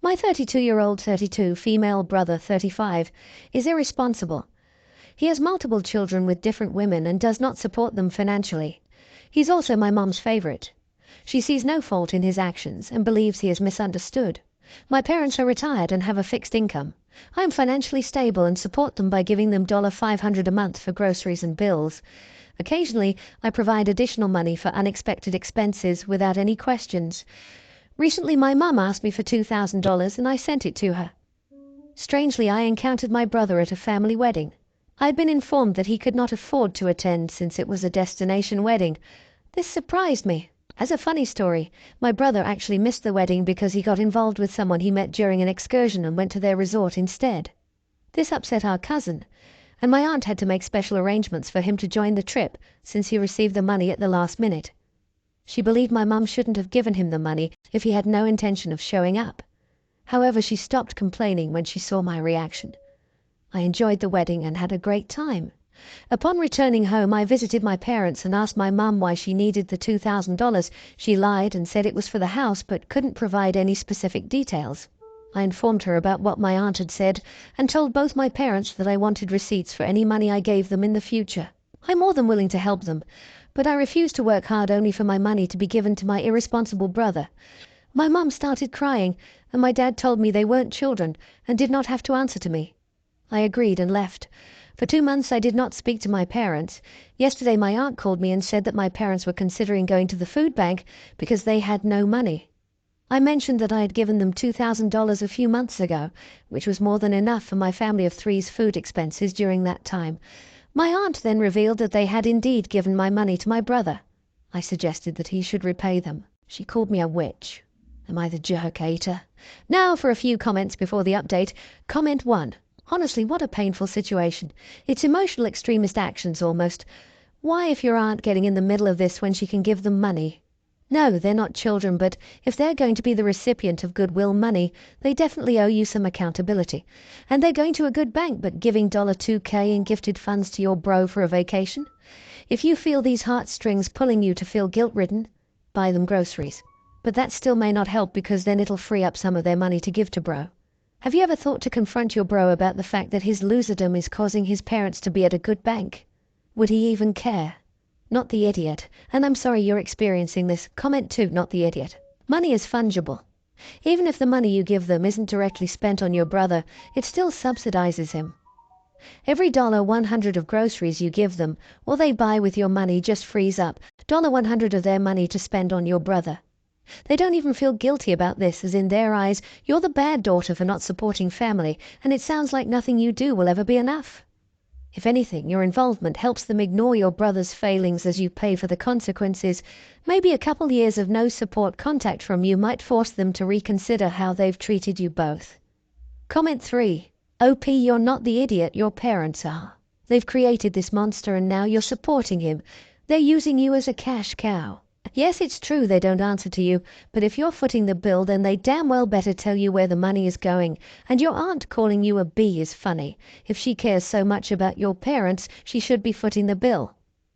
My 32-year-old 32 female brother 35 is irresponsible. He has multiple children with different women and does not support them financially. He's also my mom's favorite. She sees no fault in his actions and believes he is misunderstood. My parents are retired and have a fixed income. I am financially stable and support them by giving them $500 a month for groceries and bills. Occasionally, I provide additional money for unexpected expenses without any questions. Recently, my mum asked me for $2,000 and I sent it to her. Strangely, I encountered my brother at a family wedding. I had been informed that he could not afford to attend since it was a destination wedding. This surprised me. As a funny story, my brother actually missed the wedding because he got involved with someone he met during an excursion and went to their resort instead. This upset our cousin, and my aunt had to make special arrangements for him to join the trip since he received the money at the last minute. She believed my mum shouldn't have given him the money if he had no intention of showing up. However, she stopped complaining when she saw my reaction. I enjoyed the wedding and had a great time. Upon returning home, I visited my parents and asked my mum why she needed the $2,000. She lied and said it was for the house but couldn't provide any specific details. I informed her about what my aunt had said and told both my parents that I wanted receipts for any money I gave them in the future. I'm more than willing to help them, but I refuse to work hard only for my money to be given to my irresponsible brother. My mum started crying, and my dad told me they weren't children and did not have to answer to me. I agreed and left. For 2 months I did not speak to my parents. Yesterday my aunt called me and said that my parents were considering going to the food bank because they had no money. I mentioned that I had given them $2,000 a few months ago, which was more than enough for my family of three's food expenses during that time. My aunt then revealed that they had indeed given my money to my brother. I suggested that he should repay them. She called me a witch. Am I the jerk-ater? Now for a few comments before the update. Comment 1. Honestly, what a painful situation. It's emotional extremist actions almost. Why, if your aunt getting in the middle of this when she can give them money? No, they're not children, but if they're going to be the recipient of goodwill money, they definitely owe you some accountability. And they're going to a good bank, but giving $2K in gifted funds to your bro for a vacation? If you feel these heartstrings pulling you to feel guilt-ridden, buy them groceries. But that still may not help because then it'll free up some of their money to give to bro. Have you ever thought to confront your bro about the fact that his loserdom is causing his parents to be at a good bank? Would he even care? Not the idiot. And I'm sorry you're experiencing this. Comment 2, not the idiot. Money is fungible. Even if the money you give them isn't directly spent on your brother, it still subsidizes him. Every $100 of groceries you give them, or they buy with your money, just frees up $100 of their money to spend on your brother. They don't even feel guilty about this, as in their eyes, you're the bad daughter for not supporting family, and it sounds like nothing you do will ever be enough. If anything, your involvement helps them ignore your brother's failings as you pay for the consequences. Maybe a couple years of no support contact from you might force them to reconsider how they've treated you both. Comment 3. OP, you're not the idiot your parents are. They've created this monster and now you're supporting him. They're using you as a cash cow. Yes, it's true they don't answer to you, but if you're footing the bill, then they damn well better tell you where the money is going. And your aunt calling you a bee is funny. If she cares so much about your parents, she should be footing the bill.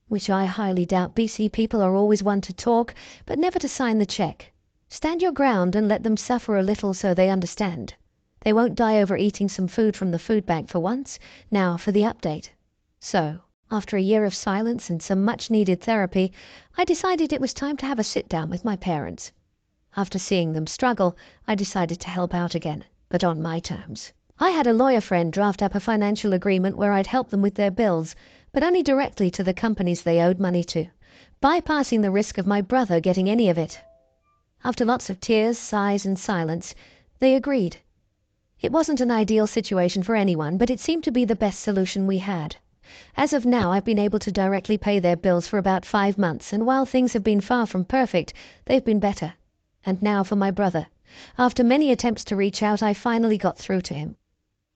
Which I highly doubt. BC people are always one to talk, but never to sign the check. Stand your ground and let them suffer a little so they understand. They won't die over eating some food from the food bank for once. Now for the update. So, after a year of silence and some much-needed therapy, I decided it was time to have a sit-down with my parents. After seeing them struggle, I decided to help out again, but on my terms. I had a lawyer friend draft up a financial agreement where I'd help them with their bills, but only directly to the companies they owed money to, bypassing the risk of my brother getting any of it. After lots of tears, sighs, and silence, they agreed. It wasn't an ideal situation for anyone, but it seemed to be the best solution we had. As of now, I've been able to directly pay their bills for about 5 months, and while things have been far from perfect, they've been better. And now for my brother. After many attempts to reach out, I finally got through to him.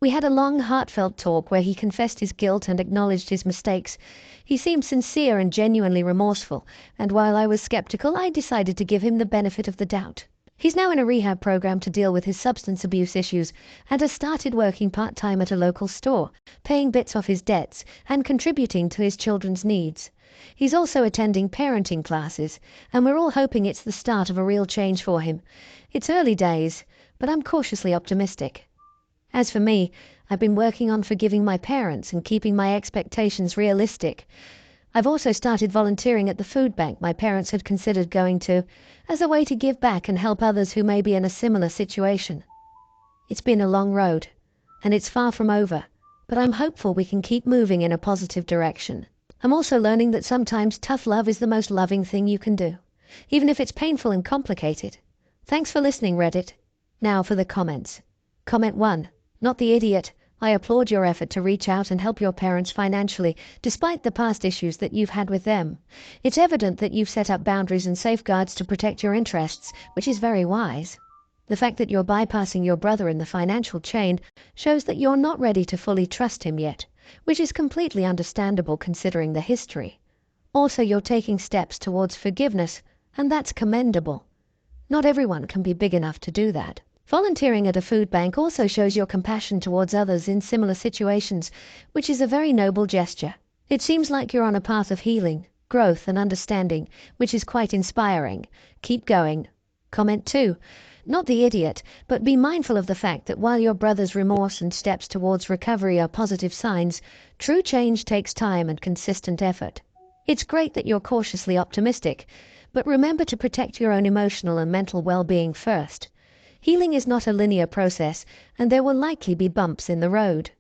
We had a long, heartfelt talk where he confessed his guilt and acknowledged his mistakes. He seemed sincere and genuinely remorseful, and while I was skeptical, I decided to give him the benefit of the doubt. He's now in a rehab program to deal with his substance abuse issues and has started working part-time at a local store, paying bits off his debts and contributing to his children's needs. He's also attending parenting classes, and we're all hoping it's the start of a real change for him. It's early days, but I'm cautiously optimistic. As for me, I've been working on forgiving my parents and keeping my expectations realistic. I've also started volunteering at the food bank my parents had considered going to, as a way to give back and help others who may be in a similar situation. It's been a long road, and it's far from over, but I'm hopeful we can keep moving in a positive direction. I'm also learning that sometimes tough love is the most loving thing you can do, even if it's painful and complicated. Thanks for listening, Reddit. Now for the comments. Comment 1. Not the idiot. I applaud your effort to reach out and help your parents financially, despite the past issues that you've had with them. It's evident that you've set up boundaries and safeguards to protect your interests, which is very wise. The fact that you're bypassing your brother in the financial chain shows that you're not ready to fully trust him yet, which is completely understandable considering the history. Also, you're taking steps towards forgiveness, and that's commendable. Not everyone can be big enough to do that. Volunteering at a food bank also shows your compassion towards others in similar situations, which is a very noble gesture. It seems like you're on a path of healing, growth and understanding, which is quite inspiring. Keep going. Comment 2. Not the idiot, but be mindful of the fact that while your brother's remorse and steps towards recovery are positive signs, true change takes time and consistent effort. It's great that you're cautiously optimistic, but remember to protect your own emotional and mental well-being first. Healing is not a linear process, and there will likely be bumps in the road.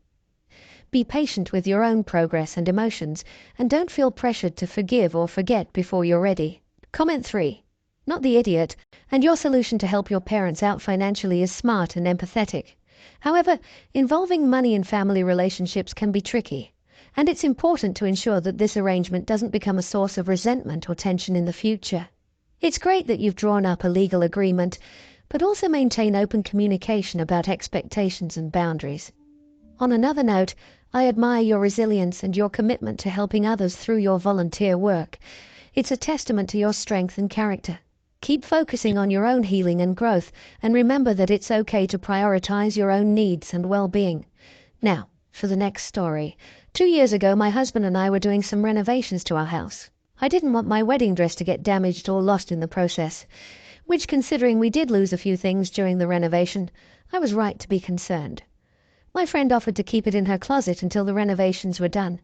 Be patient with your own progress and emotions, and don't feel pressured to forgive or forget before you're ready. Comment 3. Not the idiot, and your solution to help your parents out financially is smart and empathetic. However, involving money in family relationships can be tricky, and it's important to ensure that this arrangement doesn't become a source of resentment or tension in the future. It's great that you've drawn up a legal agreement, but also maintain open communication about expectations and boundaries. On another note, I admire your resilience and your commitment to helping others through your volunteer work. It's a testament to your strength and character. Keep focusing on your own healing and growth, and remember that it's okay to prioritize your own needs and well-being. Now, for the next story. 2 years ago, my husband and I were doing some renovations to our house. I didn't want my wedding dress to get damaged or lost in the process, which, considering we did lose a few things during the renovation, I was right to be concerned. My friend offered to keep it in her closet until the renovations were done.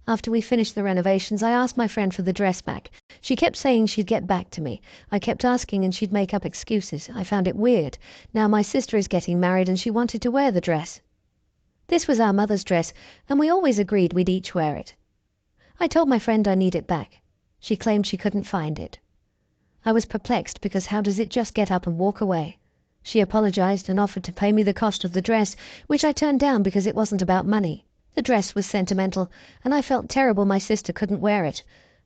After we finished the renovations, I asked my friend for the dress back. She kept saying she'd get back to me. I kept asking and she'd make up excuses. I found it weird. Now my sister is getting married and she wanted to wear the dress. This was our mother's dress, and we always agreed we'd each wear it. I told my friend I need it back. She claimed she couldn't find it. I was perplexed because how does it just get up and walk away? She apologized and offered to pay me the cost of the dress, which I turned down because it wasn't about money. The dress was sentimental, and I felt terrible my sister couldn't wear it.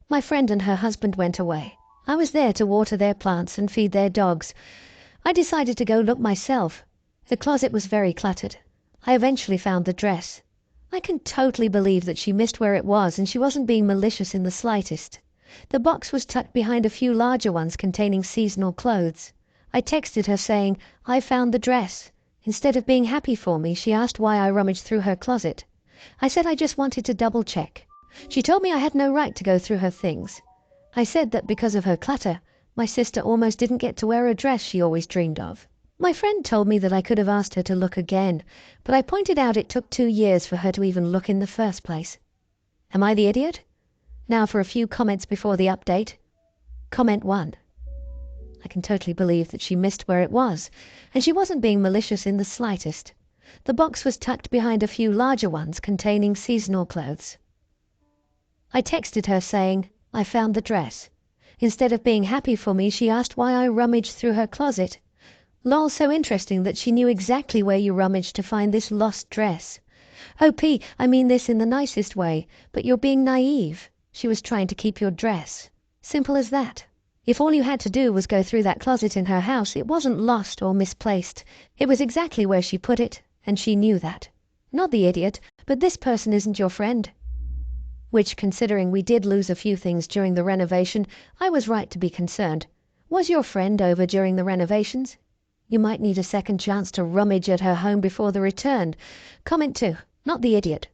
My friend and her husband went away. I was there to water their plants and feed their dogs. I decided to go look myself. The closet was very cluttered. I eventually found the dress. I can totally believe that she missed where it was, and she wasn't being malicious in the slightest. The box was tucked behind a few larger ones containing seasonal clothes. I texted her saying, "I found the dress." Instead of being happy for me, she asked why I rummaged through her closet. I said I just wanted to double check. She told me I had no right to go through her things. I said that because of her clutter, my sister almost didn't get to wear a dress she always dreamed of. My friend told me that I could have asked her to look again, but I pointed out it took 2 years for her to even look in the first place. Am I the idiot? Now for a few comments before the update. Comment 1. I can totally believe that she missed where it was, and she wasn't being malicious in the slightest. The box was tucked behind a few larger ones containing seasonal clothes. I texted her saying, "I found the dress." Instead of being happy for me, she asked why I rummaged through her closet. Lol, so interesting that she knew exactly where you rummaged to find this lost dress. OP, I mean this in the nicest way, but you're being naive. She was trying to keep your dress. Simple as that. If all you had to do was go through that closet in her house, it wasn't lost or misplaced. It was exactly where she put it, and she knew that. Not the idiot, but this person isn't your friend. Which, considering we did lose a few things during the renovation, I was right to be concerned. Was your friend over during the renovations? You might need a second chance to rummage at her home before the return. Comment 2. Not the idiot.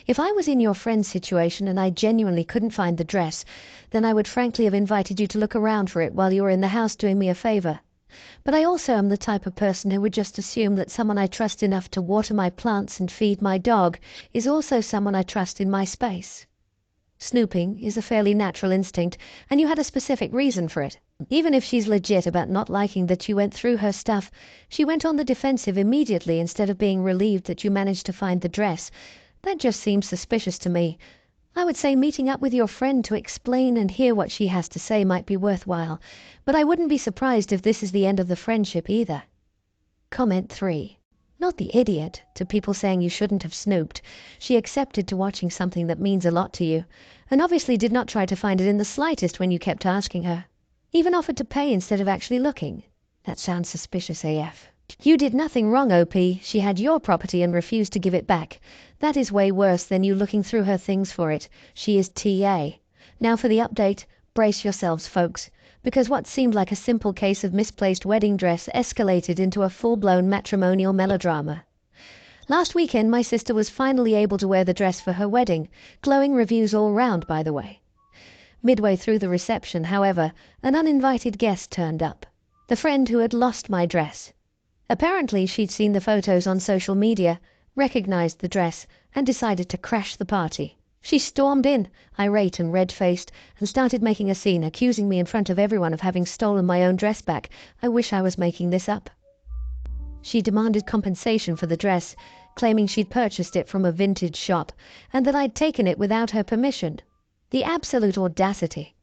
If I was in your friend's situation and I genuinely couldn't find the dress, then I would frankly have invited you to look around for it while you were in the house doing me a favor. But I also am the type of person who would just assume that someone I trust enough to water my plants and feed my dog is also someone I trust in my space. Snooping is a fairly natural instinct, and you had a specific reason for it. Even if she's legit about not liking that you went through her stuff, she went on the defensive immediately instead of being relieved that you managed to find the dress. That just seems suspicious to me. I would say meeting up with your friend to explain and hear what she has to say might be worthwhile, but I wouldn't be surprised if this is the end of the friendship either. Comment 3. Not the idiot to people saying you shouldn't have snooped. She accepted to watching something that means a lot to you, and obviously did not try to find it in the slightest when you kept asking her. Even offered to pay instead of actually looking. That sounds suspicious AF. You did nothing wrong, OP. She had your property and refused to give it back. That is way worse than you looking through her things for it. She is TA. Now for the update. Brace yourselves, folks, because what seemed like a simple case of misplaced wedding dress escalated into a full-blown matrimonial melodrama. Last weekend, my sister was finally able to wear the dress for her wedding. Glowing reviews all round, by the way. Midway through the reception, however, an uninvited guest turned up. The friend who had lost my dress. Apparently, she'd seen the photos on social media, recognized the dress, and decided to crash the party. She stormed in, irate and red-faced, and started making a scene, accusing me in front of everyone of having stolen my own dress back. I wish I was making this up. She demanded compensation for the dress, claiming she'd purchased it from a vintage shop, and that I'd taken it without her permission. The absolute audacity.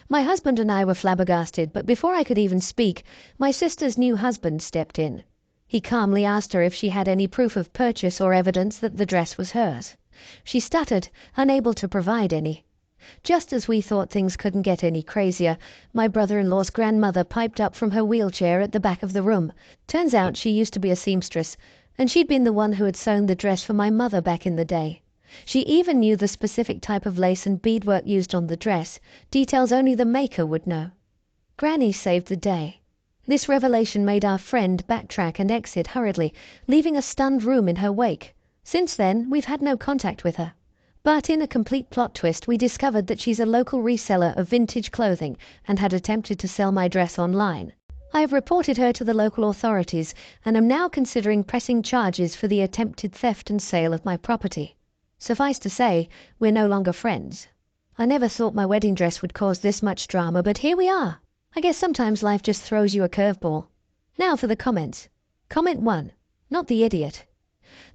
My husband and I were flabbergasted, but before I could even speak, my sister's new husband stepped in. He calmly asked her if she had any proof of purchase or evidence that the dress was hers. She stuttered, unable to provide any. Just as we thought things couldn't get any crazier, my brother-in-law's grandmother piped up from her wheelchair at the back of the room. Turns out she used to be a seamstress, and she'd been the one who had sewn the dress for my mother back in the day. She even knew the specific type of lace and beadwork used on the dress, details only the maker would know. Granny saved the day. This revelation made our friend backtrack and exit hurriedly, leaving a stunned room in her wake. Since then, we've had no contact with her. But in a complete plot twist, we discovered that she's a local reseller of vintage clothing and had attempted to sell my dress online. I have reported her to the local authorities and am now considering pressing charges for the attempted theft and sale of my property. Suffice to say, we're no longer friends. I never thought my wedding dress would cause this much drama, but here we are. I guess sometimes life just throws you a curveball. Now for the comments. Comment 1. Not the idiot.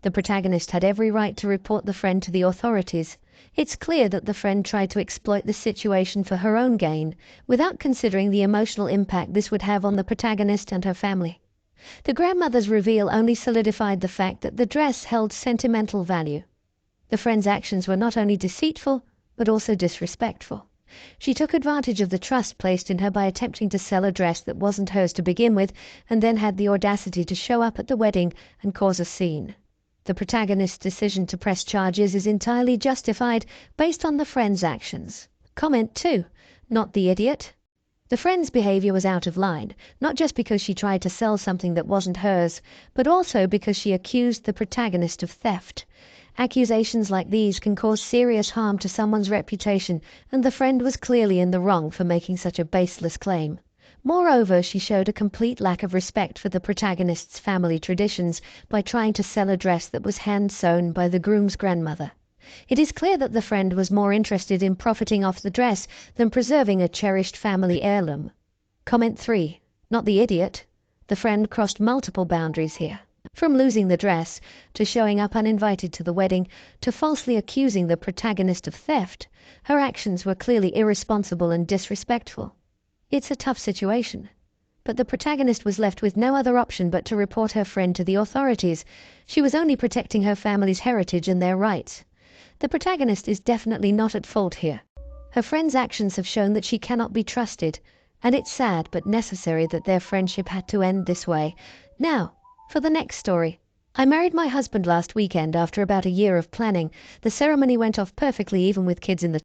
The protagonist had every right to report the friend to the authorities. It's clear that the friend tried to exploit the situation for her own gain, without considering the emotional impact this would have on the protagonist and her family. The grandmother's reveal only solidified the fact that the dress held sentimental value. The friend's actions were not only deceitful, but also disrespectful. She took advantage of the trust placed in her by attempting to sell a dress that wasn't hers to begin with, and then had the audacity to show up at the wedding and cause a scene. The protagonist's decision to press charges is entirely justified based on the friend's actions. Comment 2. Not the idiot. The friend's behavior was out of line, not just because she tried to sell something that wasn't hers, but also because she accused the protagonist of theft. Accusations like these can cause serious harm to someone's reputation, and the friend was clearly in the wrong for making such a baseless claim. Moreover, she showed a complete lack of respect for the protagonist's family traditions by trying to sell a dress that was hand-sewn by the groom's grandmother. It is clear that the friend was more interested in profiting off the dress than preserving a cherished family heirloom. Comment 3. Not the idiot. The friend crossed multiple boundaries here. From losing the dress, to showing up uninvited to the wedding, to falsely accusing the protagonist of theft, her actions were clearly irresponsible and disrespectful. It's a tough situation. But the protagonist was left with no other option but to report her friend to the authorities. She was only protecting her family's heritage and their rights. The protagonist is definitely not at fault here. Her friend's actions have shown that she cannot be trusted, and it's sad but necessary that their friendship had to end this way. Now, for the next story. I married my husband last weekend after about a year of planning. The ceremony went off perfectly, even with kids in the